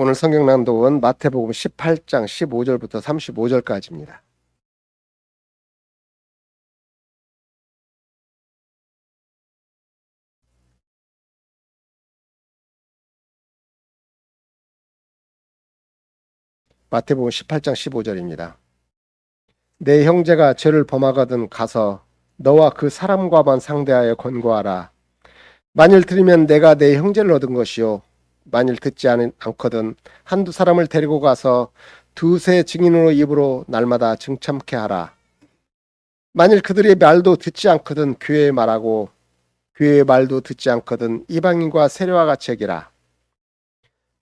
오늘 성경 낭독은 마태복음 18장 15절부터 35절까지입니다. 마태복음 18장 15절입니다. 내 형제가 죄를 범하거든 가서 너와 그 사람과만 상대하여 권고하라. 만일 들으면 내가 내 형제를 얻은 것이요. 만일 듣지 않거든 한두 사람을 데리고 가서 두세 증인으로 입으로 날마다 증참케 하라. 만일 그들의 말도 듣지 않거든 교회의 말하고 교회의 말도 듣지 않거든 이방인과 세례와 같이 여기라.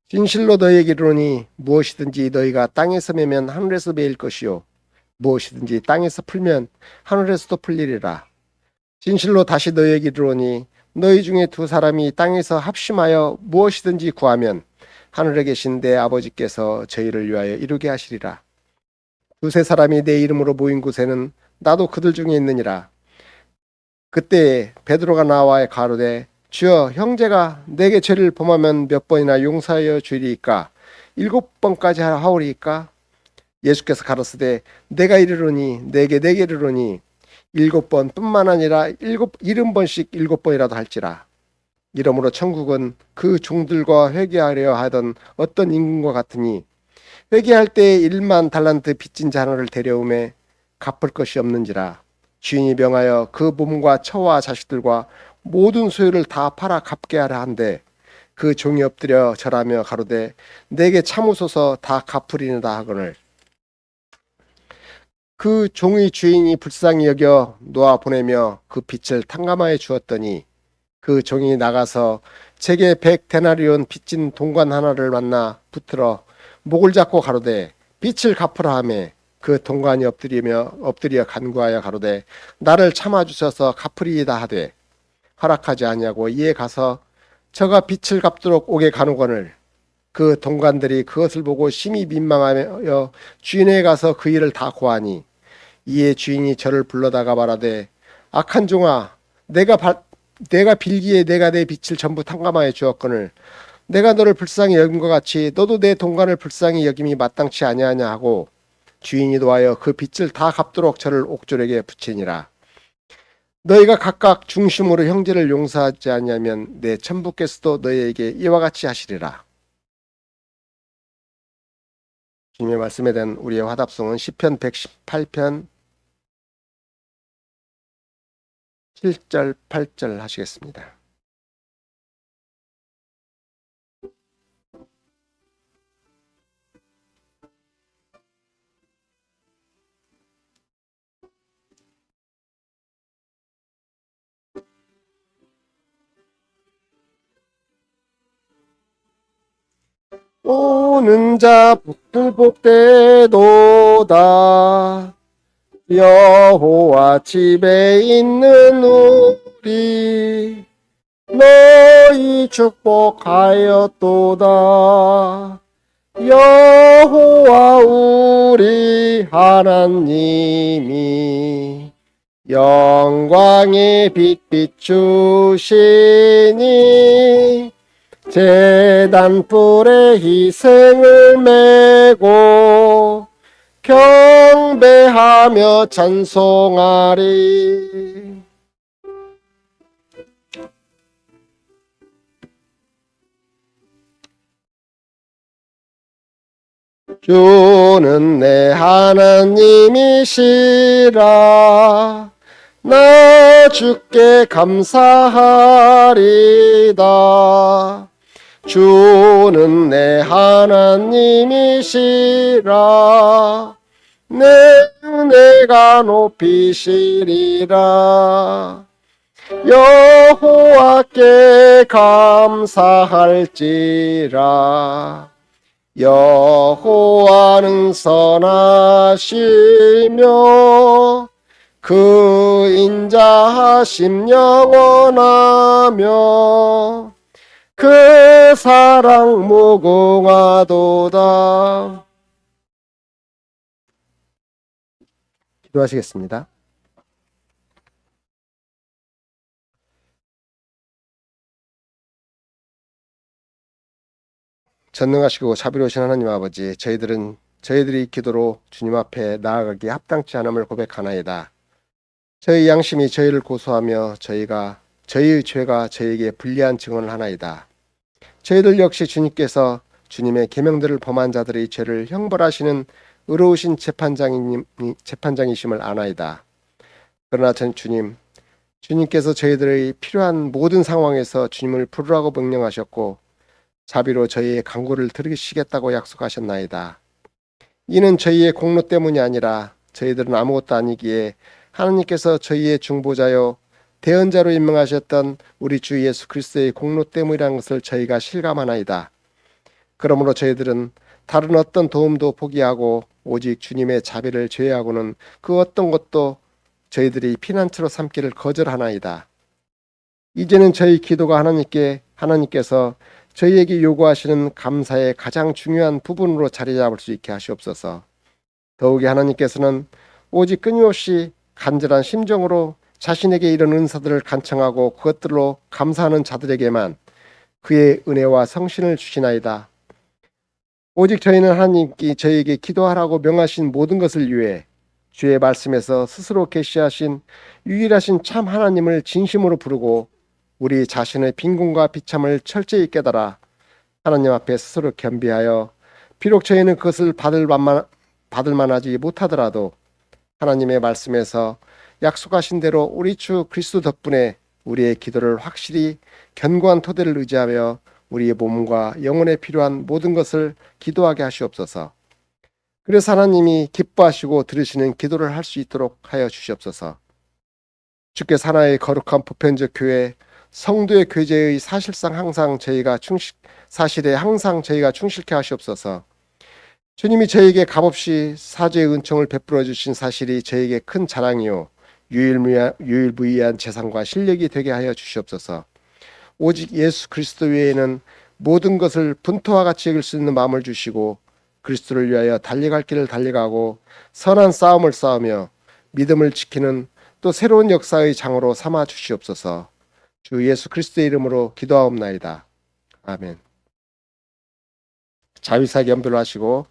진실로 너희에게 이르노니 무엇이든지 너희가 땅에서 매면 하늘에서 매일 것이요 무엇이든지 땅에서 풀면 하늘에서도 풀리리라. 진실로 다시 너희에게 이르노니 너희 중에 두 사람이 땅에서 합심하여 무엇이든지 구하면 하늘에 계신 내 아버지께서 저희를 위하여 이루게 하시리라. 두세 사람이 내 이름으로 모인 곳에는 나도 그들 중에 있느니라. 그때 베드로가 나와 가로되 주여, 형제가 내게 죄를 범하면 몇 번이나 용서하여 주리이까? 7번까지 하오리이까? 예수께서 가로쓰되 내가 이르노니 내게 이르노니 7번뿐만 아니라 70번씩 7번이라도 할지라. 이러므로 천국은 그 종들과 회개하려 하던 어떤 임금과 같으니 회개할 때에 1만 달란트 빚진 자를 데려오매 갚을 것이 없는지라. 주인이 명하여 그 몸과 처와 자식들과 모든 소유를 다 팔아 갚게 하라 한데 그 종이 엎드려 절하며 가로되 내게 참으소서 다 갚으리이다 하거늘 그 종의 주인이 불쌍히 여겨 놓아 보내며 그 빚을 탕감하여 주었더니 그 종이 나가서 제게 100데나리온 빚진 동관 하나를 만나 붙들어 목을 잡고 가로되 빚을 갚으라 하매 그 동관이 엎드려 간구하여 가로되 나를 참아 주셔서 갚으리이다 하되 허락하지 아니하고 이에 가서 저가 빚을 갚도록 옥에 가누거늘 그 동관들이 그것을 보고 심히 민망하여 주인에게 가서 그 일을 다 고하니 이에 주인이 저를 불러다가 말하되 악한 종아 내가 빌기에 내가 내 빚을 전부 탕감하여 주었거늘 내가 너를 불쌍히 여긴 것 같이 너도 내 동관을 불쌍히 여김이 마땅치 아니하냐 하고 주인이 노하여 그 빚을 다 갚도록 저를 옥졸에게 붙이니라. 너희가 각각 중심으로 형제를 용서하지 아니하면 내 천부께서도 너희에게 이와 같이 하시리라. 주님의 말씀에 대한 우리의 화답송은 시편 118편 7절 8절 하시겠습니다. 오는 자 복되도다. 여호와 집에 있는 우리 너희 축복하였도다. 여호와 우리 하나님이 영광의 빛 비추시니 제단불에 희생을 메고 경배하며 찬송하리. 주는 내 하나님이시라. 나 주께 감사하리다. 주는 내 하나님이시라. 내 은혜가 높이시리라. 여호와께 감사할지라. 여호와는 선하시며 그 인자하심 영원하며 그 사랑 무궁하도다. 기도하시겠습니다. 전능하시고 자비로우신 하나님 아버지, 저희들이 기도로 주님 앞에 나아가기 합당치 않음을 고백하나이다. 저희 양심이 저희를 고소하며 저희의 죄가 저희에게 불리한 증언을 하나이다. 저희들 역시 주님께서 주님의 계명들을 범한 자들의 죄를 형벌하시는 의로우신 재판장이심을 아나이다. 그러나 주님께서 저희들의 필요한 모든 상황에서 주님을 부르라고 명령하셨고 자비로 저희의 간구를 들으시겠다고 약속하셨나이다. 이는 저희의 공로 때문이 아니라 저희들은 아무것도 아니기에 하나님께서 저희의 중보자요 대언자로 임명하셨던 우리 주 예수 그리스도의 공로 때문이라는 것을 저희가 실감하나이다. 그러므로 저희들은 다른 어떤 도움도 포기하고 오직 주님의 자비를 제외하고는 그 어떤 것도 저희들이 피난처로 삼기를 거절하나이다. 이제는 저희 기도가 하나님께서 저희에게 요구하시는 감사의 가장 중요한 부분으로 자리 잡을 수 있게 하시옵소서. 더욱이 하나님께서는 오직 끊임없이 간절한 심정으로 자신에게 이런 은사들을 간청하고 그것들로 감사하는 자들에게만 그의 은혜와 성신을 주시나이다. 오직 저희는 하나님께 저희에게 기도하라고 명하신 모든 것을 위해 주의 말씀에서 스스로 계시하신 유일하신 참 하나님을 진심으로 부르고 우리 자신의 빈곤과 비참을 철저히 깨달아 하나님 앞에 스스로 겸비하여 비록 저희는 그것을 받을 만하지 못하더라도 하나님의 말씀에서 약속하신 대로 우리 주 그리스도 덕분에 우리의 기도를 확실히 견고한 토대를 의지하며 우리의 몸과 영혼에 필요한 모든 것을 기도하게 하시옵소서. 그래서 하나님이 기뻐하시고 들으시는 기도를 할 수 있도록 하여 주시옵소서. 주께서 하나의 거룩한 보편적 교회 성도의 교제의 사실에 항상 저희가 충실케 하시옵소서. 주님이 저에게 값없이 사죄의 은총을 베풀어 주신 사실이 저에게 큰 자랑이요 유일무이한 재산과 실력이 되게 하여 주시옵소서. 오직 예수 그리스도 외에는 모든 것을 분토와 같이 여길 수 있는 마음을 주시고 그리스도를 위하여 달려갈 길을 달려가고 선한 싸움을 싸우며 믿음을 지키는 또 새로운 역사의 장으로 삼아 주시옵소서. 주 예수 그리스도의 이름으로 기도하옵나이다. 아멘. 자위사기 염두를 하시고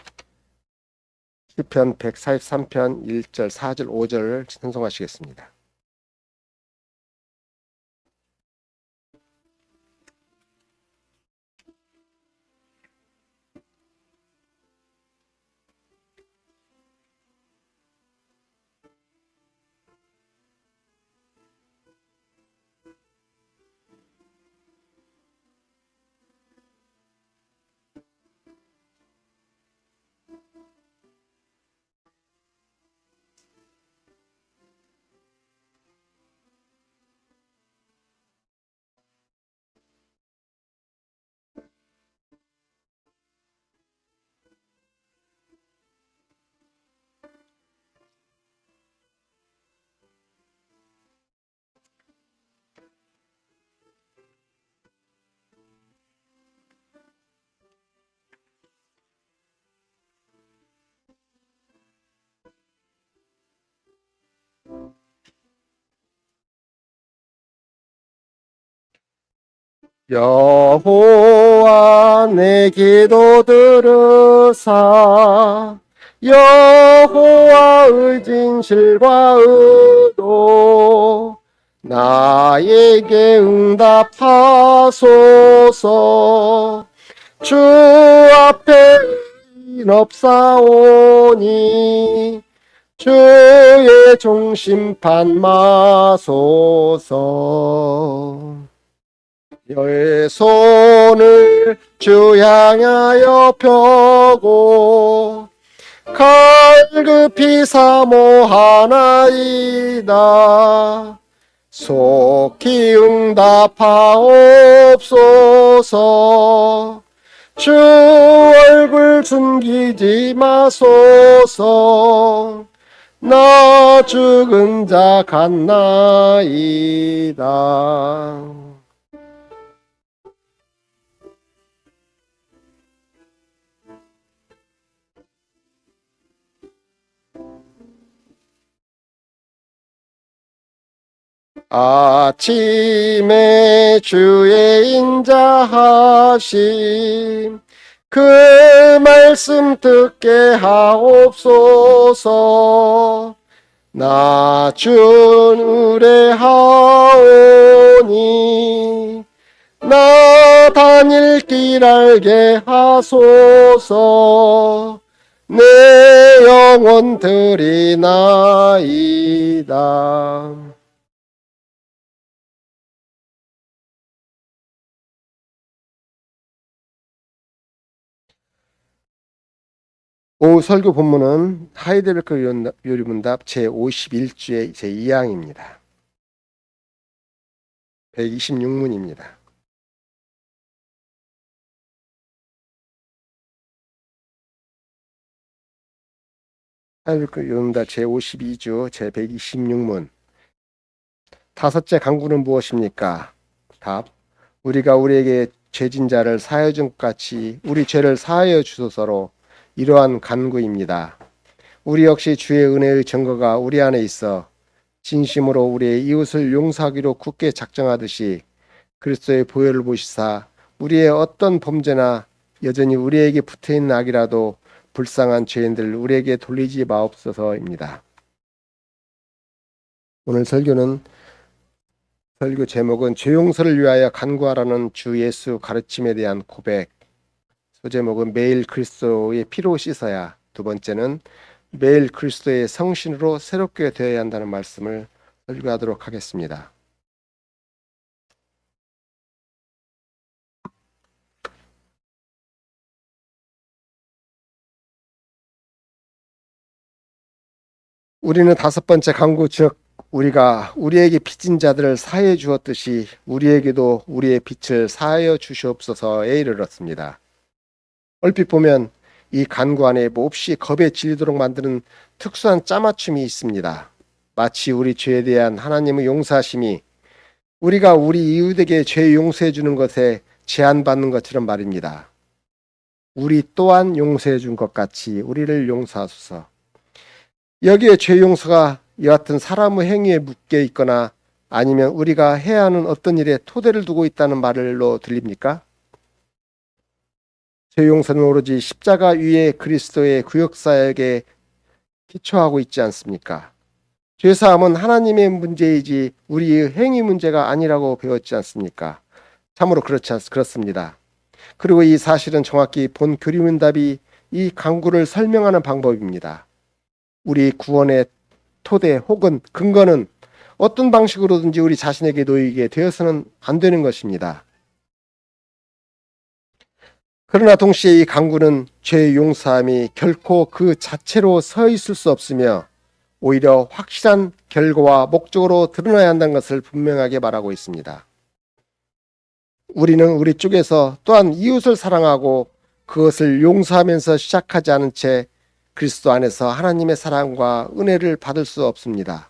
시편 143편 1절 4절 5절을 찬송하시겠습니다. 여호와 내 기도 들으사 여호와의 진실과 의도 나에게 응답하소서. 주 앞에 의인 없사오니 주의 종심판 마소서. 여의 손을 주 향하여 펴고 갈급히 사모하나이다. 속히 응답하옵소서. 주 얼굴 숨기지 마소서. 나 죽은 자 같나이다. 아침에 주의 인자하심 그 말씀 듣게 하옵소서. 나 준 의뢰하오니 나 다닐 길 알게 하소서. 내 영혼 드리나이다. 오후 설교 본문은 하이델베르크 요리문답 제51주의 제2항입니다. 126문입니다. 하이델베르크 요리문답 제52주 제126문. 다섯째 간구는 무엇입니까? 답. 우리가 우리에게 죄진 자를 사하여 준 것 같이 우리 죄를 사하여 주소서로 이러한 간구입니다. 우리 역시 주의 은혜의 증거가 우리 안에 있어 진심으로 우리의 이웃을 용서하기로 굳게 작정하듯이 그리스도의 보혈을 보시사 우리의 어떤 범죄나 여전히 우리에게 붙어있는 악이라도 불쌍한 죄인들 우리에게 돌리지 마옵소서입니다. 오늘 설교 제목은 죄 용서를 위하여 간구하라는 주 예수 가르침에 대한 고백. 소제목은 매일 그리스도의 피로 씻어야, 두 번째는 매일 그리스도의 성신으로 새롭게 되어야 한다는 말씀을 설교하도록 하겠습니다. 우리는 다섯 번째 간구, 즉 우리가 우리에게 빚진 자들을 사하여 주었듯이 우리에게도 우리의 빚을 사하여 주시옵소서에 이르렀습니다. 얼핏 보면 이 간구 안에 몹시 겁에 질리도록 만드는 특수한 짜맞춤이 있습니다. 마치 우리 죄에 대한 하나님의 용서하심이 우리가 우리 이웃에게 죄 용서해 주는 것에 제한받는 것처럼 말입니다. 우리 또한 용서해 준 것 같이 우리를 용서하소서. 여기에 죄 용서가 여하튼 사람의 행위에 묶여 있거나 아니면 우리가 해야 하는 어떤 일에 토대를 두고 있다는 말로 들립니까? 죄 용서는 오로지 십자가 위에 그리스도의 구역사역에 기초하고 있지 않습니까? 죄사함은 하나님의 문제이지 우리의 행위 문제가 아니라고 배웠지 않습니까? 참으로 그렇습니다. 그리고 이 사실은 정확히 본 교리문답이 이 간구를 설명하는 방법입니다. 우리 구원의 토대 혹은 근거는 어떤 방식으로든지 우리 자신에게 놓이게 되어서는 안 되는 것입니다. 그러나 동시에 이 간구는 죄의 용서함이 결코 그 자체로 서 있을 수 없으며 오히려 확실한 결과와 목적으로 드러나야 한다는 것을 분명하게 말하고 있습니다. 우리는 우리 쪽에서 또한 이웃을 사랑하고 그것을 용서하면서 시작하지 않은 채 그리스도 안에서 하나님의 사랑과 은혜를 받을 수 없습니다.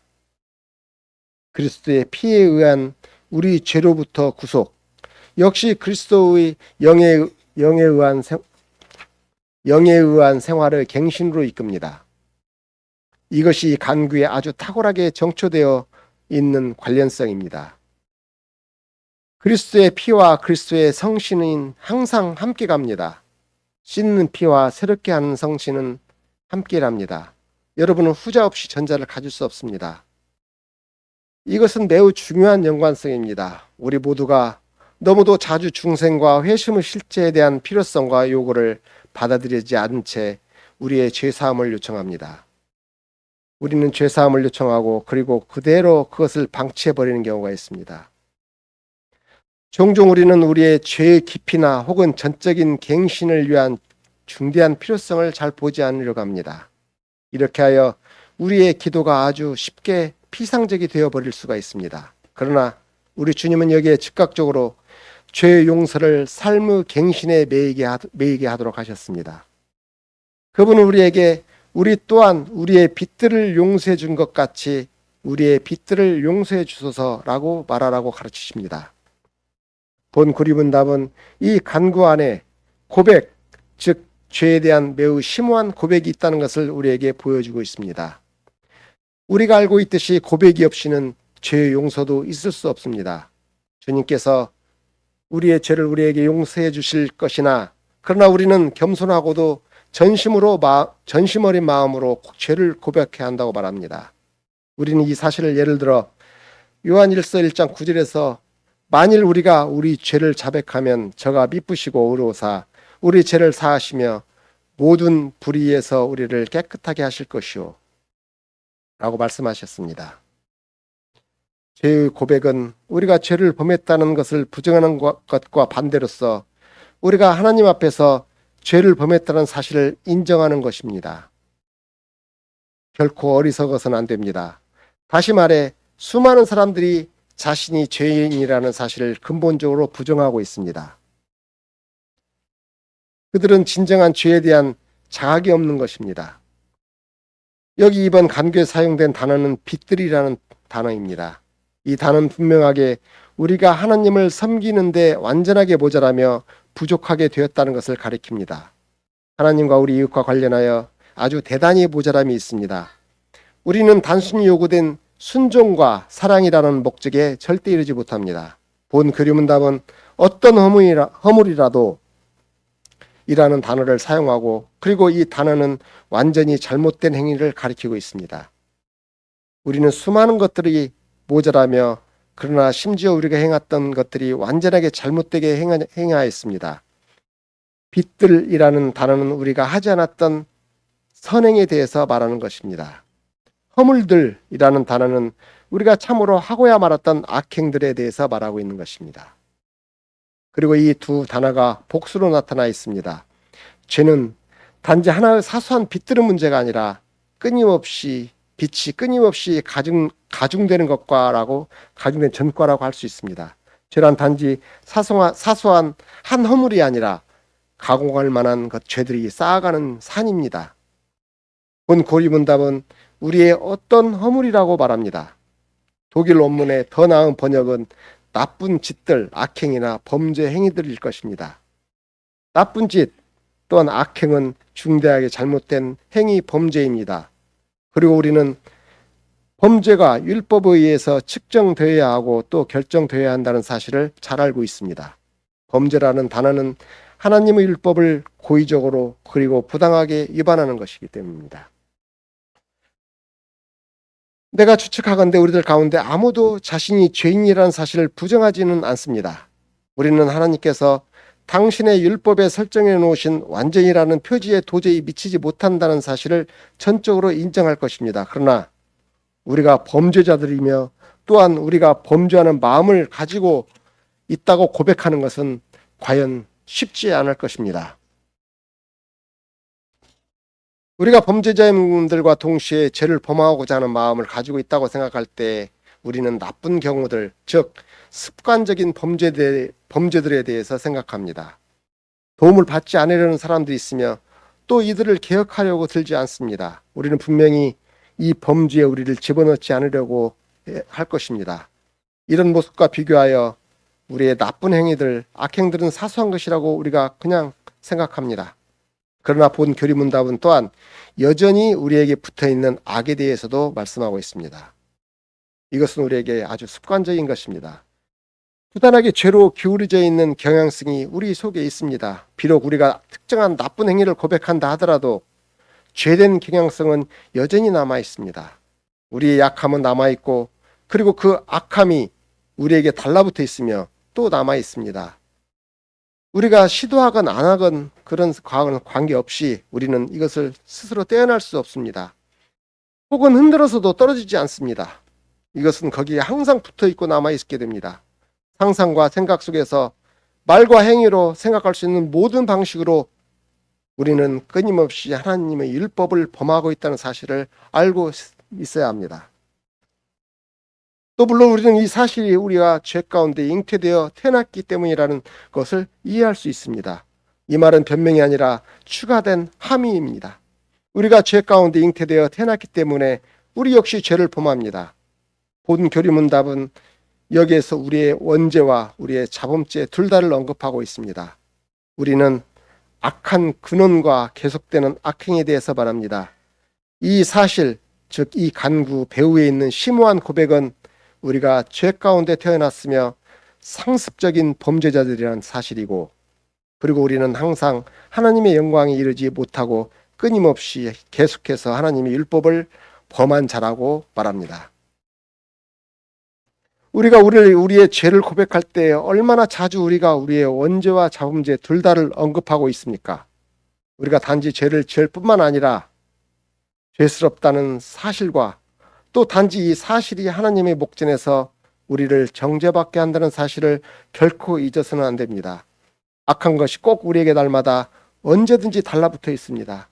그리스도의 피에 의한 우리 죄로부터 구속, 역시 그리스도의 영에 의한 생활을 갱신으로 이끕니다. 이것이 간구에 아주 탁월하게 정초되어 있는 관련성입니다. 그리스도의 피와 그리스도의 성신은 항상 함께 갑니다. 씻는 피와 새롭게 하는 성신은 함께랍니다. 여러분은 후자 없이 전자를 가질 수 없습니다. 이것은 매우 중요한 연관성입니다. 우리 모두가 너무도 자주 중생과 회심의 실제에 대한 필요성과 요구를 받아들이지 않은 채 우리의 죄사함을 요청합니다. 우리는 죄사함을 요청하고 그리고 그대로 그것을 방치해버리는 경우가 있습니다. 종종 우리는 우리의 죄의 깊이나 혹은 전적인 갱신을 위한 중대한 필요성을 잘 보지 않으려고 합니다. 이렇게 하여 우리의 기도가 아주 쉽게 피상적이 되어버릴 수가 있습니다. 그러나 우리 주님은 여기에 즉각적으로 죄의 용서를 삶의 갱신에 매이게 하도록 하셨습니다. 그분은 우리에게 우리 또한 우리의 빚들을 용서해 준 것 같이 우리의 빚들을 용서해 주소서라고 말하라고 가르치십니다. 본 구리문답은 이 간구 안에 고백, 즉 죄에 대한 매우 심오한 고백이 있다는 것을 우리에게 보여주고 있습니다. 우리가 알고 있듯이 고백이 없이는 죄의 용서도 있을 수 없습니다. 주님께서 우리의 죄를 우리에게 용서해 주실 것이나 그러나 우리는 겸손하고도 전심 어린 마음으로 죄를 고백해야 한다고 말합니다. 우리는 이 사실을 예를 들어 요한일서 1장 9절에서 만일 우리가 우리 죄를 자백하면 저가 미쁘시고 의로우사 우리 죄를 사하시며 모든 불의에서 우리를 깨끗하게 하실 것이요 라고 말씀하셨습니다. 죄의 고백은 우리가 죄를 범했다는 것을 부정하는 것과 반대로서 우리가 하나님 앞에서 죄를 범했다는 사실을 인정하는 것입니다. 결코 어리석어서는 안 됩니다. 다시 말해 수많은 사람들이 자신이 죄인이라는 사실을 근본적으로 부정하고 있습니다. 그들은 진정한 죄에 대한 자각이 없는 것입니다. 여기 이번 간교에 사용된 단어는 빛들이라는 단어입니다. 이 단어는 분명하게 우리가 하나님을 섬기는데 완전하게 모자라며 부족하게 되었다는 것을 가리킵니다. 하나님과 우리 이웃과 관련하여 아주 대단히 모자람이 있습니다. 우리는 단순히 요구된 순종과 사랑이라는 목적에 절대 이르지 못합니다. 본 교리문답은 어떤 허물이라도 이라는 단어를 사용하고 그리고 이 단어는 완전히 잘못된 행위를 가리키고 있습니다. 우리는 수많은 것들이 모자라며 그러나 심지어 우리가 행했던 것들이 완전하게 잘못되게 행하였습니다. 빛들이라는 단어는 우리가 하지 않았던 선행에 대해서 말하는 것입니다. 허물들이라는 단어는 우리가 참으로 하고야 말았던 악행들에 대해서 말하고 있는 것입니다. 그리고 이 두 단어가 복수로 나타나 있습니다. 죄는 단지 하나의 사소한 빛들의 문제가 아니라 빛이 끊임없이 가중되는 것과라고 가중된 전과라고 할 수 있습니다. 죄란 단지 사소한 한 허물이 아니라 가공할 만한 죄들이 쌓아가는 산입니다. 본 고리문답은 우리의 어떤 허물이라고 말합니다. 독일 원문의 더 나은 번역은 나쁜 짓들, 악행이나 범죄 행위들일 것입니다. 나쁜 짓 또한 악행은 중대하게 잘못된 행위 범죄입니다. 그리고 우리는 범죄가 율법에 의해서 측정되어야 하고 또 결정되어야 한다는 사실을 잘 알고 있습니다. 범죄라는 단어는 하나님의 율법을 고의적으로 그리고 부당하게 위반하는 것이기 때문입니다. 내가 추측하건대 우리들 가운데 아무도 자신이 죄인이라는 사실을 부정하지는 않습니다. 우리는 하나님께서 당신의 율법에 설정해 놓으신 완전이라는 표지에 도저히 미치지 못한다는 사실을 전적으로 인정할 것입니다. 그러나 우리가 범죄자들이며 또한 우리가 범죄하는 마음을 가지고 있다고 고백하는 것은 과연 쉽지 않을 것입니다. 우리가 범죄자들과 동시에 죄를 범하고자 하는 마음을 가지고 있다고 생각할 때 우리는 나쁜 경우들, 즉 습관적인 범죄들에 대해서 생각합니다. 도움을 받지 않으려는 사람들이 있으며 또 이들을 개혁하려고 들지 않습니다. 우리는 분명히 이 범죄에 우리를 집어넣지 않으려고 할 것입니다. 이런 모습과 비교하여 우리의 나쁜 행위들, 악행들은 사소한 것이라고 우리가 그냥 생각합니다. 그러나 본 교리문답은 또한 여전히 우리에게 붙어있는 악에 대해서도 말씀하고 있습니다. 이것은 우리에게 아주 습관적인 것입니다. 부단하게 죄로 기울어져 있는 경향성이 우리 속에 있습니다. 비록 우리가 특정한 나쁜 행위를 고백한다 하더라도 죄된 경향성은 여전히 남아 있습니다. 우리의 약함은 남아 있고 그리고 그 악함이 우리에게 달라붙어 있으며 또 남아 있습니다. 우리가 시도하건 안 하건 그런 과거는 관계없이 우리는 이것을 스스로 떼어낼 수 없습니다. 혹은 흔들어서도 떨어지지 않습니다. 이것은 거기에 항상 붙어 있고 남아 있게 됩니다. 상상과 생각 속에서 말과 행위로 생각할 수 있는 모든 방식으로 우리는 끊임없이 하나님의 율법을 범하고 있다는 사실을 알고 있어야 합니다. 또 물론 우리는 이 사실이 우리가 죄 가운데 잉태되어 태어났기 때문이라는 것을 이해할 수 있습니다. 이 말은 변명이 아니라 추가된 함의입니다. 우리가 죄 가운데 잉태되어 태어났기 때문에 우리 역시 죄를 범합니다. 본 교리문답은 여기에서 우리의 원죄와 우리의 자범죄 둘 다를 언급하고 있습니다. 우리는 악한 근원과 계속되는 악행에 대해서 말합니다. 이 사실, 즉 이 간구 배후에 있는 심오한 고백은 우리가 죄 가운데 태어났으며 상습적인 범죄자들이라는 사실이고 그리고 우리는 항상 하나님의 영광에 이르지 못하고 끊임없이 계속해서 하나님의 율법을 범한 자라고 말합니다. 우리가 우리의 죄를 고백할 때 얼마나 자주 우리가 우리의 원죄와 자범죄 둘 다를 언급하고 있습니까? 우리가 단지 죄를 지을 뿐만 아니라 죄스럽다는 사실과 또 단지 이 사실이 하나님의 목전에서 우리를 정죄받게 한다는 사실을 결코 잊어서는 안 됩니다. 악한 것이 꼭 우리에게 날마다 언제든지 달라붙어 있습니다.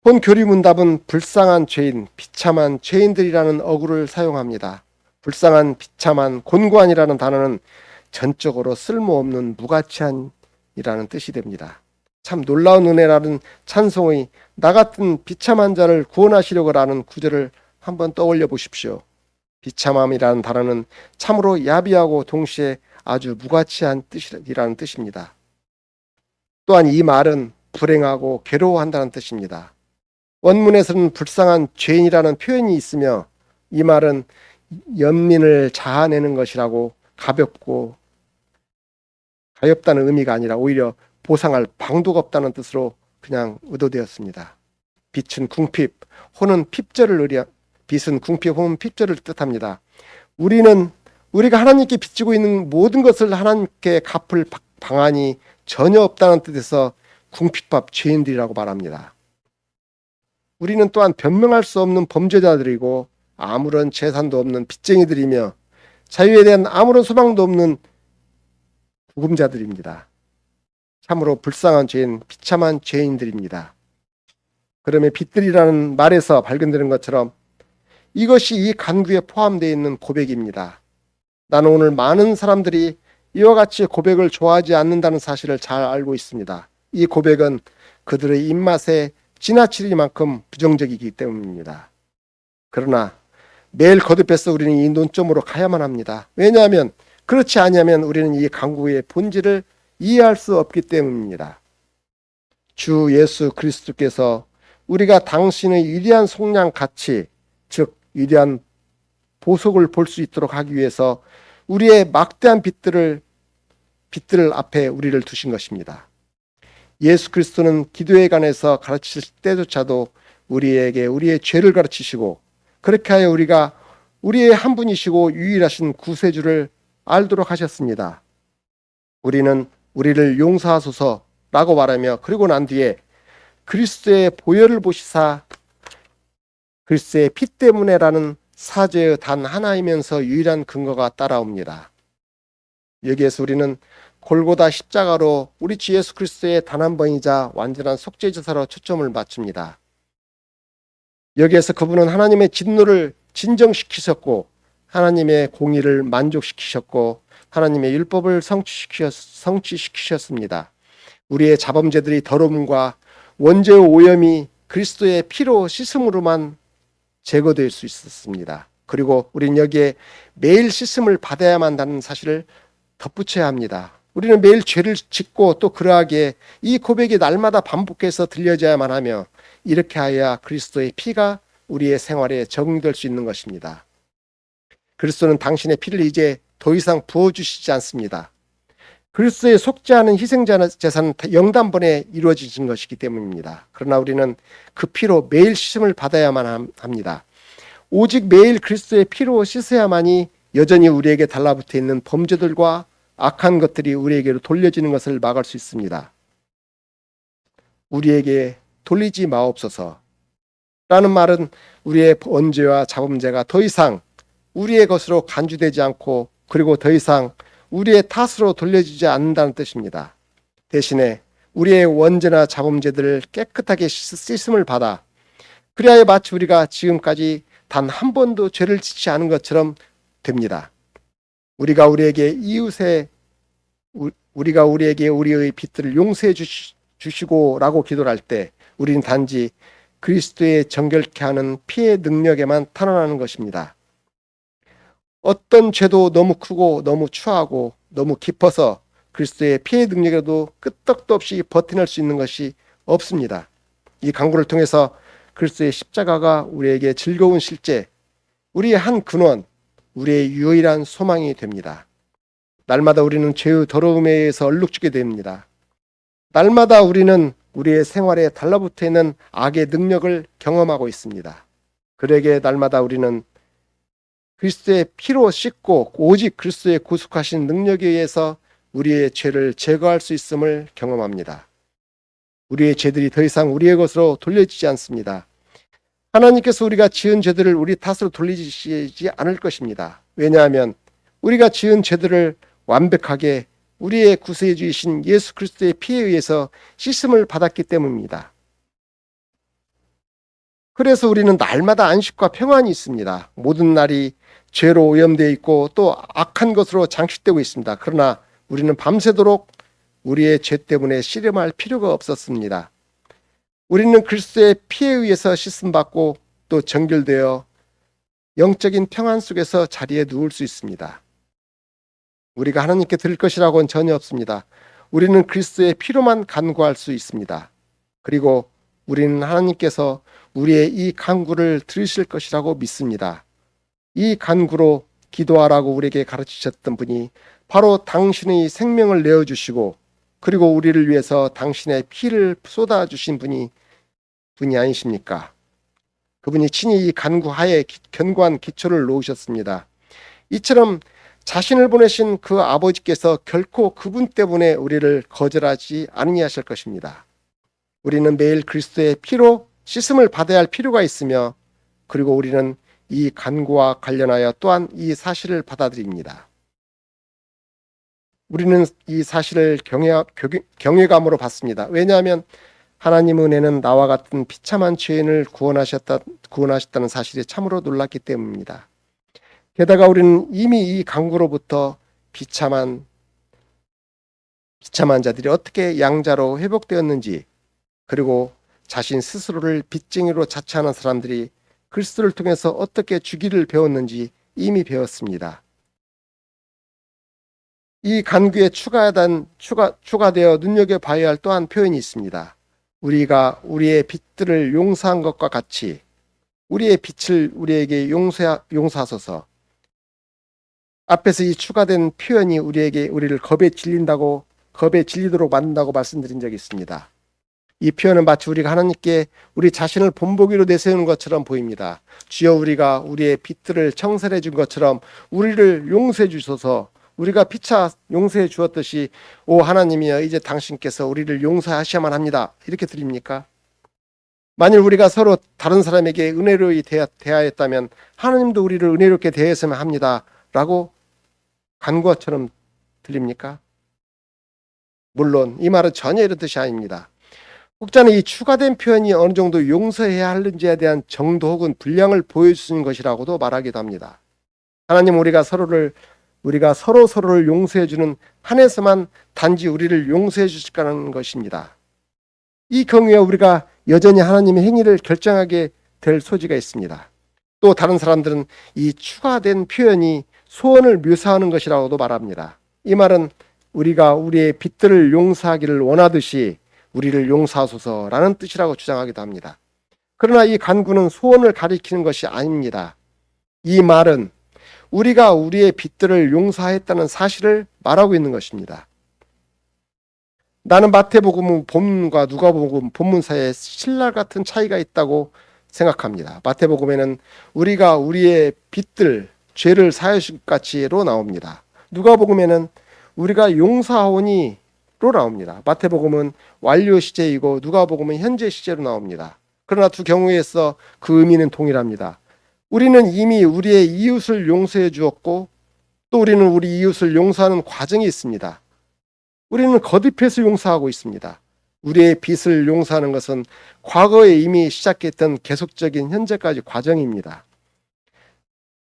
본 교리문답은 불쌍한 죄인, 비참한 죄인들이라는 어구를 사용합니다. 불쌍한, 비참한, 곤고한이라는 단어는 전적으로 쓸모없는 무가치한이라는 뜻이 됩니다. 참 놀라운 은혜라는 찬송의 나 같은 비참한 자를 구원하시려고 라는 구절을 한번 떠올려 보십시오. 비참함이라는 단어는 참으로 야비하고 동시에 아주 무가치한 뜻이라는 뜻입니다. 또한 이 말은 불행하고 괴로워한다는 뜻입니다. 원문에서는 불쌍한 죄인이라는 표현이 있으며 이 말은 연민을 자아내는 것이라고 가볍고 가엾다는 의미가 아니라 오히려 보상할 방도가 없다는 뜻으로 그냥 의도되었습니다. 빛은 궁핍, 혼은 핍절을 빛은 궁핍, 혼은 핍절을 뜻합니다. 우리가 하나님께 빚지고 있는 모든 것을 하나님께 갚을 방안이 전혀 없다는 뜻에서 궁핍밥 죄인들이라고 말합니다. 우리는 또한 변명할 수 없는 범죄자들이고 아무런 재산도 없는 빚쟁이들이며 자유에 대한 아무런 소망도 없는 구금자들입니다. 참으로 불쌍한 죄인, 비참한 죄인들입니다. 그러면 빚들이라는 말에서 발견되는 것처럼 이것이 이 간구에 포함되어 있는 고백입니다. 나는 오늘 많은 사람들이 이와 같이 고백을 좋아하지 않는다는 사실을 잘 알고 있습니다. 이 고백은 그들의 입맛에 지나치리만큼 부정적이기 때문입니다. 그러나 매일 거듭해서 우리는 이 논점으로 가야만 합니다. 왜냐하면 그렇지 않으면 우리는 이 간구의 본질을 이해할 수 없기 때문입니다. 주 예수 그리스도께서 우리가 당신의 위대한 속량 가치, 즉 위대한 보석을 볼 수 있도록 하기 위해서 우리의 막대한 빚들 앞에 우리를 두신 것입니다. 예수 그리스도는 기도에 관해서 가르칠 때조차도 우리에게 우리의 죄를 가르치시고 그렇게 하여 우리가 우리의 한 분이시고 유일하신 구세주를 알도록 하셨습니다. 우리는 우리를 용서하소서라고 말하며 그리고 난 뒤에 그리스도의 보혈을 보시사 그리스도의 피 때문에라는 사죄의 단 하나이면서 유일한 근거가 따라옵니다. 여기에서 우리는 골고다 십자가로 우리 주 예수 그리스도의 단 한 번이자 완전한 속죄제사로 초점을 맞춥니다. 여기에서 그분은 하나님의 진노를 진정시키셨고 하나님의 공의를 만족시키셨고 하나님의 율법을 성취시키셨습니다. 우리의 자범죄들이 더러움과 원죄의 오염이 그리스도의 피로 씻음으로만 제거될 수 있었습니다. 그리고 우리는 여기에 매일 씻음을 받아야만 한다는 사실을 덧붙여야 합니다. 우리는 매일 죄를 짓고 또 그러하기에 이 고백이 날마다 반복해서 들려져야만 하며 이렇게 하여야 그리스도의 피가 우리의 생활에 적용될 수 있는 것입니다. 그리스도는 당신의 피를 이제 더 이상 부어주시지 않습니다. 그리스도의 속죄하는 희생제사는 영단번에 이루어진 것이기 때문입니다. 그러나 우리는 그 피로 매일 씻음을 받아야만 합니다. 오직 매일 그리스도의 피로 씻어야만이 여전히 우리에게 달라붙어 있는 범죄들과 악한 것들이 우리에게로 돌려지는 것을 막을 수 있습니다. 우리에게 돌리지 마옵소서 라는 말은 우리의 원죄와 자범죄가 더 이상 우리의 것으로 간주되지 않고 그리고 더 이상 우리의 탓으로 돌려지지 않는다는 뜻입니다. 대신에 우리의 원죄나 자범죄들을 깨끗하게 씻음을 받아 그리하여 마치 우리가 지금까지 단 한 번도 죄를 짓지 않은 것처럼 됩니다. 우리가 우리에게 우리의 빚들을 용서해 주시고 라고 기도를 할 때 우리는 단지 그리스도의 정결케 하는 피의 능력에만 탄원하는 것입니다. 어떤 죄도 너무 크고 너무 추하고 너무 깊어서 그리스도의 피의 능력에도 끄떡도 없이 버텨낼 수 있는 것이 없습니다. 이 강구를 통해서 그리스도의 십자가가 우리에게 즐거운 실제, 우리의 한 근원, 우리의 유일한 소망이 됩니다. 날마다 우리는 죄의 더러움에 의해서 얼룩지게 됩니다. 날마다 우리는 우리의 생활에 달라붙어 있는 악의 능력을 경험하고 있습니다. 그러기에 날마다 우리는 그리스도의 피로 씻고 오직 그리스도의 구속하신 능력에 의해서 우리의 죄를 제거할 수 있음을 경험합니다. 우리의 죄들이 더 이상 우리의 것으로 돌려지지 않습니다. 하나님께서 우리가 지은 죄들을 우리 탓으로 돌리시지 않을 것입니다. 왜냐하면 우리가 지은 죄들을 완벽하게 우리의 구세주이신 예수 그리스도의 피에 의해서 씻음을 받았기 때문입니다. 그래서 우리는 날마다 안식과 평안이 있습니다. 모든 날이 죄로 오염되어 있고 또 악한 것으로 장식되고 있습니다. 그러나 우리는 밤새도록 우리의 죄 때문에 씨름할 필요가 없었습니다. 우리는 그리스도의 피에 의해서 씻음받고 또 정결되어 영적인 평안 속에서 자리에 누울 수 있습니다. 우리가 하나님께 드릴 것이라고는 전혀 없습니다. 우리는 그리스도의 피로만 간구할 수 있습니다. 그리고 우리는 하나님께서 우리의 이 간구를 들으실 것이라고 믿습니다. 이 간구로 기도하라고 우리에게 가르치셨던 분이 바로 당신의 생명을 내어주시고 그리고 우리를 위해서 당신의 피를 쏟아주신 분이 아니십니까? 그분이 친히 이 간구하에 견고한 기초를 놓으셨습니다. 이처럼 자신을 보내신 그 아버지께서 결코 그분 때문에 우리를 거절하지 아니하실 것입니다. 우리는 매일 그리스도의 피로 씻음을 받아야 할 필요가 있으며 그리고 우리는 이 간구와 관련하여 또한 이 사실을 받아들입니다. 우리는 이 사실을 경외감으로 받습니다. 왜냐하면 하나님 은혜는 나와 같은 비참한 죄인을 구원하셨다는 사실에 참으로 놀랐기 때문입니다. 게다가 우리는 이미 이 간구로부터 비참한 자들이 어떻게 양자로 회복되었는지 그리고 자신 스스로를 빚쟁이로 자처하는 사람들이 그리스도를 통해서 어떻게 주기를 배웠는지 이미 배웠습니다. 이 간구에 추가되어 눈여겨봐야 할 또한 표현이 있습니다. 우리가 우리의 빚들을 용서한 것과 같이 우리의 빚을 우리에게 용서하소서. 앞에서 이 추가된 표현이 우리를 겁에 질리도록 만든다고 말씀드린 적이 있습니다. 이 표현은 마치 우리가 하나님께 우리 자신을 본보기로 내세우는 것처럼 보입니다. 주여 우리가 우리의 빚들을 청산해 준 것처럼 우리를 용서해 주소서. 우리가 피차 용서해 주었듯이 오 하나님이여 이제 당신께서 우리를 용서하셔야만 합니다. 이렇게 드립니까? 만일 우리가 서로 다른 사람에게 은혜로이 대하였다면 하나님도 우리를 은혜롭게 대했으면 합니다. 라고 간구처럼 들립니까? 물론 이 말은 전혀 이런 뜻이 아닙니다. 혹자는 이 추가된 표현이 어느 정도 용서해야 하는지에 대한 정도 혹은 분량을 보여주는 것이라고도 말하기도 합니다. 하나님 우리가 서로를 용서해주는 한에서만 단지 우리를 용서해 주실까라는 것입니다. 이 경우에 우리가 여전히 하나님의 행위를 결정하게 될 소지가 있습니다. 또 다른 사람들은 이 추가된 표현이 소원을 묘사하는 것이라고도 말합니다. 이 말은 우리가 우리의 빚들을 용서하기를 원하듯이 우리를 용서하소서라는 뜻이라고 주장하기도 합니다. 그러나 이 간구는 소원을 가리키는 것이 아닙니다. 이 말은 우리가 우리의 빚들을 용서했다는 사실을 말하고 있는 것입니다. 나는 마태복음 본문과 누가복음 본문 사이에 신랄 같은 차이가 있다고 생각합니다. 마태복음에는 우리가 우리의 빚들, 죄를 사하여 주실 같이로 나옵니다. 누가복음에는 우리가 용서하오니로 나옵니다. 마태복음은 완료 시제이고 누가복음은 현재 시제로 나옵니다. 그러나 두 경우에서 그 의미는 동일합니다. 우리는 이미 우리의 이웃을 용서해 주었고 또 우리는 우리 이웃을 용서하는 과정이 있습니다. 우리는 거듭해서 용서하고 있습니다. 우리의 빚을 용서하는 것은 과거에 이미 시작했던 계속적인 현재까지 과정입니다.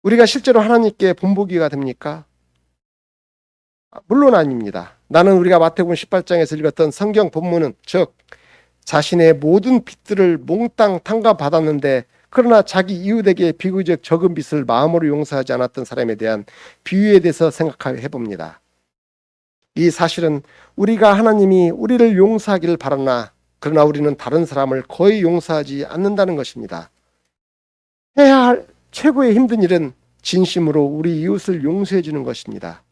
우리가 실제로 하나님께 본보기가 됩니까? 물론 아닙니다. 나는 우리가 마태복음 18장에서 읽었던 성경 본문은 즉 자신의 모든 빚들을 몽땅 탕감받았는데 그러나 자기 이웃에게 비교적 적은 빚을 마음으로 용서하지 않았던 사람에 대한 비유에 대해서 생각해 봅니다. 이 사실은 우리가 하나님이 우리를 용서하기를 바라나 그러나 우리는 다른 사람을 거의 용서하지 않는다는 것입니다. 해야 할 최고의 힘든 일은 진심으로 우리 이웃을 용서해 주는 것입니다.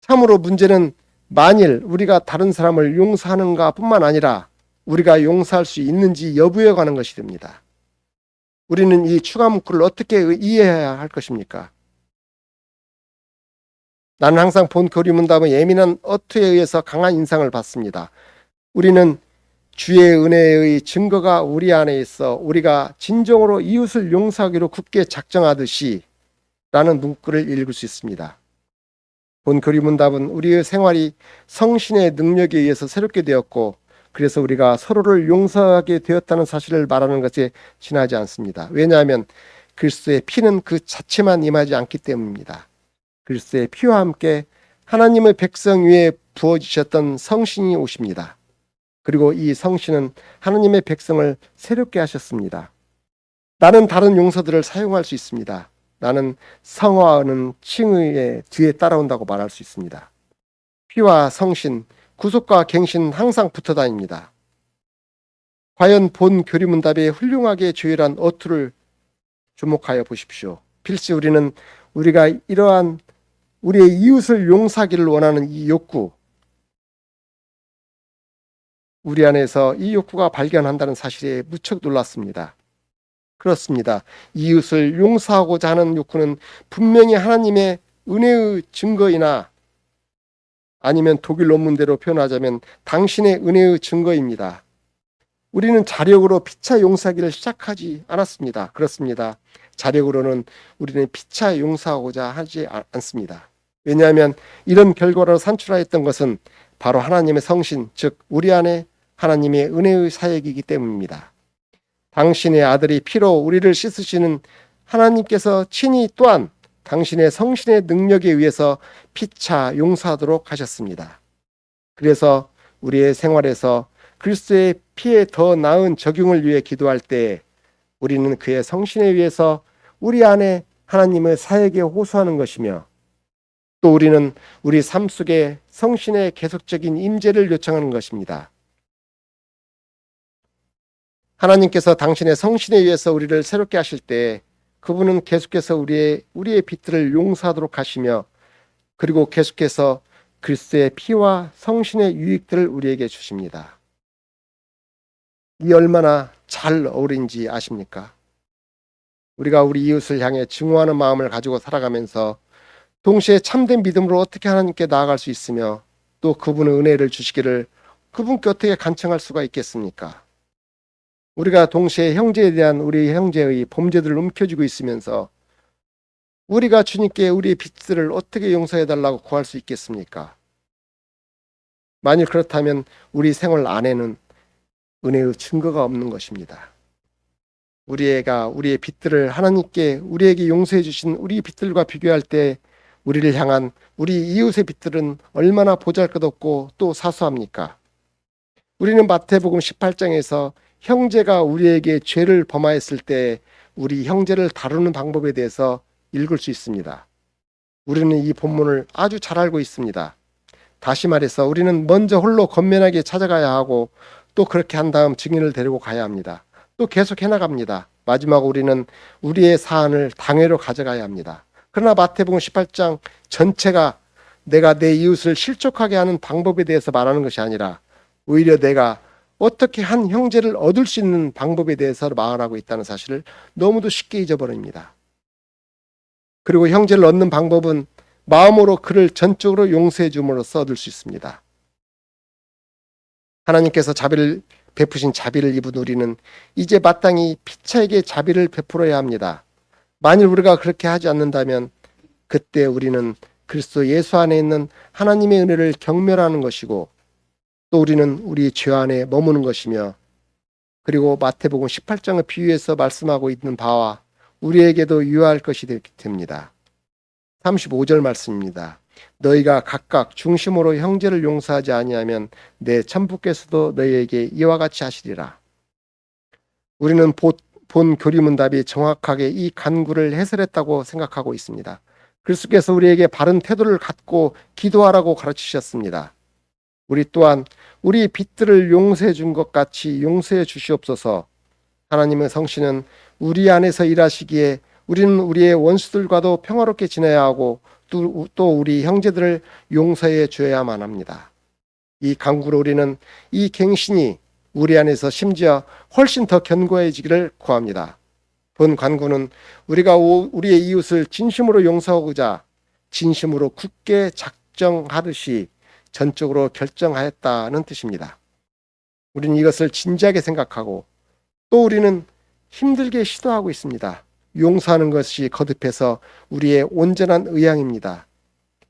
참으로 문제는 만일 우리가 다른 사람을 용서하는가 뿐만 아니라 우리가 용서할 수 있는지 여부에 관한 것이 됩니다. 우리는 이 추가 문구를 어떻게 이해해야 할 것입니까? 나는 항상 본 교리문답의 예민한 어투에 의해서 강한 인상을 받습니다. 우리는 주의 은혜의 증거가 우리 안에 있어 우리가 진정으로 이웃을 용서하기로 굳게 작정하듯이 라는 문구를 읽을 수 있습니다. 본 교리문답은 우리의 생활이 성신의 능력에 의해서 새롭게 되었고 그래서 우리가 서로를 용서하게 되었다는 사실을 말하는 것에 지나지 않습니다. 왜냐하면 그리스도의 피는 그 자체만 임하지 않기 때문입니다. 그리스도의 피와 함께 하나님의 백성 위에 부어지셨던 성신이 오십니다. 그리고 이 성신은 하나님의 백성을 새롭게 하셨습니다. 나는 다른 용서들을 사용할 수 있습니다. 나는 성화하는 칭의의 뒤에 따라온다고 말할 수 있습니다. 피와 성신, 구속과 갱신 항상 붙어 다닙니다. 과연 본 교리문답에 훌륭하게 조율한 어투를 주목하여 보십시오. 필시 우리가 이러한 우리의 이웃을 용서하기를 원하는 이 욕구, 우리 안에서 이 욕구가 발견한다는 사실에 무척 놀랐습니다. 그렇습니다. 이웃을 용서하고자 하는 욕구는 분명히 하나님의 은혜의 증거이나 아니면 독일 논문대로 표현하자면 당신의 은혜의 증거입니다. 우리는 자력으로 피차 용서하기를 시작하지 않았습니다. 그렇습니다. 자력으로는 우리는 피차 용서하고자 하지 않습니다. 왜냐하면 이런 결과로 산출하였던 것은 바로 하나님의 성신, 즉 우리 안에 하나님의 은혜의 사역이기 때문입니다. 당신의 아들이 피로 우리를 씻으시는 하나님께서 친히 또한 당신의 성신의 능력에 의해서 피차 용서하도록 하셨습니다. 그래서 우리의 생활에서 그리스도의 피에 더 나은 적용을 위해 기도할 때 우리는 그의 성신에 의해서 우리 안에 하나님의 사역에 호소하는 것이며 또 우리는 우리 삶 속에 성신의 계속적인 임재를 요청하는 것입니다. 하나님께서 당신의 성신에 의해서 우리를 새롭게 하실 때 그분은 계속해서 우리의 빚들을 용서하도록 하시며 그리고 계속해서 그리스도의 피와 성신의 유익들을 우리에게 주십니다. 이 얼마나 잘 어울린지 아십니까? 우리가 우리 이웃을 향해 증오하는 마음을 가지고 살아가면서 동시에 참된 믿음으로 어떻게 하나님께 나아갈 수 있으며 또 그분의 은혜를 주시기를 그분께 어떻게 간청할 수가 있겠습니까? 우리가 동시에 형제에 대한 우리 형제의 범죄들을 움켜쥐고 있으면서 우리가 주님께 우리의 빚들을 어떻게 용서해달라고 구할 수 있겠습니까? 만일 그렇다면 우리 생활 안에는 은혜의 증거가 없는 것입니다. 우리의 빚들을 하나님께 우리에게 용서해 주신 우리 빚들과 비교할 때 우리를 향한 우리 이웃의 빚들은 얼마나 보잘것없고 또 사소합니까? 우리는 마태복음 18장에서 형제가 우리에게 죄를 범하였을 때 우리 형제를 다루는 방법에 대해서 읽을 수 있습니다. 우리는 이 본문을 아주 잘 알고 있습니다. 다시 말해서 우리는 먼저 홀로 건면하게 찾아가야 하고 또 그렇게 한 다음 증인을 데리고 가야 합니다. 또 계속 해나갑니다. 마지막 우리는 우리의 사안을 당회로 가져가야 합니다. 그러나 마태복음 18장 전체가 내가 내 이웃을 실족하게 하는 방법에 대해서 말하는 것이 아니라 오히려 내가 어떻게 한 형제를 얻을 수 있는 방법에 대해서 말하고 있다는 사실을 너무도 쉽게 잊어버립니다. 그리고 형제를 얻는 방법은 마음으로 그를 전적으로 용서해 줌으로써 얻을 수 있습니다. 하나님께서 자비를 베푸신 자비를 입은 우리는 이제 마땅히 피차에게 자비를 베풀어야 합니다. 만일 우리가 그렇게 하지 않는다면 그때 우리는 그리스도 예수 안에 있는 하나님의 은혜를 경멸하는 것이고 또 우리는 우리 죄 안에 머무는 것이며 그리고 마태복음 18장을 비유해서 말씀하고 있는 바와 우리에게도 유효할 것이 됩니다. 35절 말씀입니다. 너희가 각각 중심으로 형제를 용서하지 아니하면 내 천부께서도 너희에게 이와 같이 하시리라. 우리는 본 교리문답이 정확하게 이 간구를 해설했다고 생각하고 있습니다. 그리스도께서 우리에게 바른 태도를 갖고 기도하라고 가르치셨습니다. 우리 또한 우리 빚들을 용서해 준 것 같이 용서해 주시옵소서. 하나님의 성신은 우리 안에서 일하시기에 우리는 우리의 원수들과도 평화롭게 지내야 하고 또 우리 형제들을 용서해 줘야만 합니다. 이 간구로 우리는 이 갱신이 우리 안에서 심지어 훨씬 더 견고해지기를 구합니다. 본 간구는 우리가 우리의 이웃을 진심으로 용서하고자 진심으로 굳게 작정하듯이 전적으로 결정하였다는 뜻입니다. 우리는 이것을 진지하게 생각하고 또 우리는 힘들게 시도하고 있습니다. 용서하는 것이 거듭해서 우리의 온전한 의향입니다.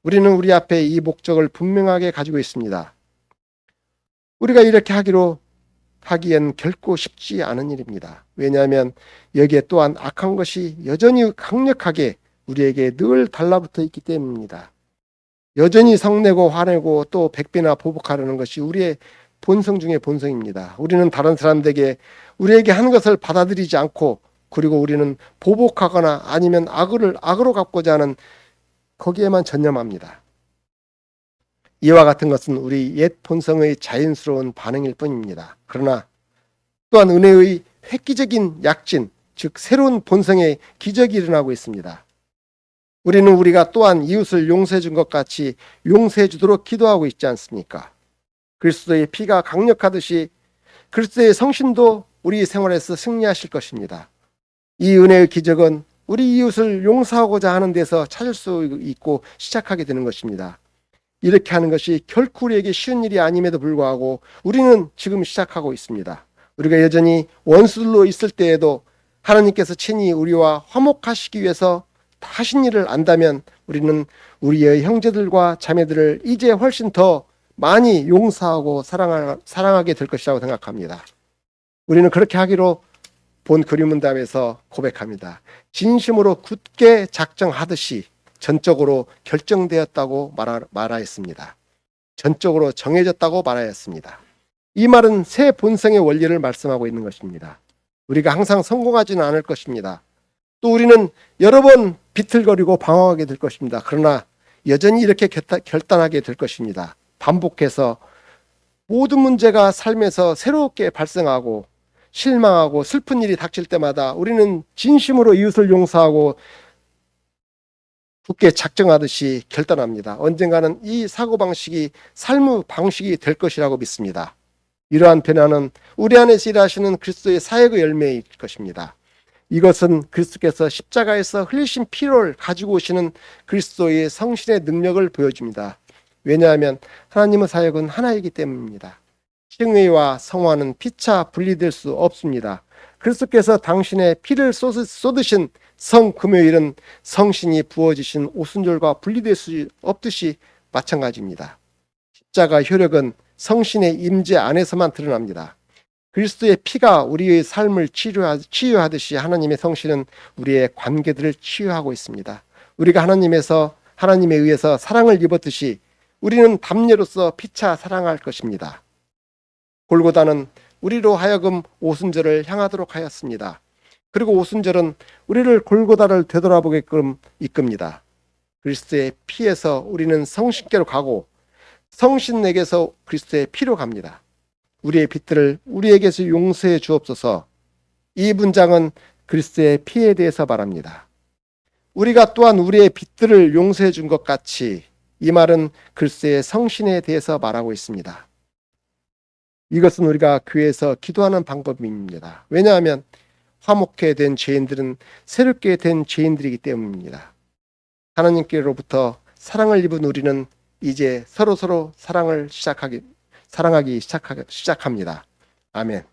우리는 우리 앞에 이 목적을 분명하게 가지고 있습니다. 우리가 이렇게 하기엔 결코 쉽지 않은 일입니다. 왜냐하면 여기에 또한 악한 것이 여전히 강력하게 우리에게 늘 달라붙어 있기 때문입니다. 여전히 성내고 화내고 또 백배나 보복하려는 것이 우리의 본성 중의 본성입니다. 우리는 다른 사람들에게 우리에게 한 것을 받아들이지 않고 그리고 우리는 보복하거나 아니면 악으로 갚고자 하는 거기에만 전념합니다. 이와 같은 것은 우리 옛 본성의 자연스러운 반응일 뿐입니다. 그러나 또한 은혜의 획기적인 약진, 즉 새로운 본성의 기적이 일어나고 있습니다. 우리는 우리가 또한 이웃을 용서해 준 것 같이 용서해 주도록 기도하고 있지 않습니까? 그리스도의 피가 강력하듯이 그리스도의 성신도 우리 생활에서 승리하실 것입니다. 이 은혜의 기적은 우리 이웃을 용서하고자 하는 데서 찾을 수 있고 시작하게 되는 것입니다. 이렇게 하는 것이 결코 우리에게 쉬운 일이 아님에도 불구하고 우리는 지금 시작하고 있습니다. 우리가 여전히 원수들로 있을 때에도 하나님께서 친히 우리와 화목하시기 위해서 하신 일을 안다면 우리는 우리의 형제들과 자매들을 이제 훨씬 더 많이 용서하고 사랑하게 될 것이라고 생각합니다. 우리는 그렇게 하기로 본 그리문답에서 고백합니다. 진심으로 굳게 작정하듯이 전적으로 결정되었다고 말하였습니다. 전적으로 정해졌다고 말하였습니다. 이 말은 새 본성의 원리를 말씀하고 있는 것입니다. 우리가 항상 성공하지는 않을 것입니다. 또 우리는 여러 번 비틀거리고 방황하게 될 것입니다. 그러나 여전히 이렇게 결단하게 될 것입니다. 반복해서 모든 문제가 삶에서 새롭게 발생하고 실망하고 슬픈 일이 닥칠 때마다 우리는 진심으로 이웃을 용서하고 굳게 작정하듯이 결단합니다. 언젠가는 이 사고방식이 삶의 방식이 될 것이라고 믿습니다. 이러한 변화는 우리 안에서 일하시는 그리스도의 사역의 열매일 것입니다. 이것은 그리스도께서 십자가에서 흘리신 피를 가지고 오시는 그리스도의 성신의 능력을 보여줍니다. 왜냐하면 하나님의 사역은 하나이기 때문입니다. 칭의와 성화는 피차 분리될 수 없습니다. 그리스도께서 당신의 피를 쏟으신 성금요일은 성신이 부어지신 오순절과 분리될 수 없듯이 마찬가지입니다. 십자가 효력은 성신의 임재 안에서만 드러납니다. 그리스도의 피가 우리의 삶을 치유하듯이 하나님의 성신은 우리의 관계들을 치유하고 있습니다. 우리가 하나님에 의해서 사랑을 입었듯이 우리는 담례로서 피차 사랑할 것입니다. 골고다는 우리로 하여금 오순절을 향하도록 하였습니다. 그리고 오순절은 우리를 골고다를 되돌아보게끔 이끕니다. 그리스도의 피에서 우리는 성신께로 가고 성신에게서 그리스도의 피로 갑니다. 우리의 빚들을 우리에게서 용서해 주옵소서. 이 문장은 그리스도의 피에 대해서 말합니다. 우리가 또한 우리의 빚들을 용서해 준 것 같이 이 말은 그리스도의 성신에 대해서 말하고 있습니다. 이것은 우리가 교회에서 기도하는 방법입니다. 왜냐하면 화목해 된 죄인들은 새롭게 된 죄인들이기 때문입니다. 하나님께로부터 사랑을 입은 우리는 이제 서로 사랑하기 시작합니다. 아멘.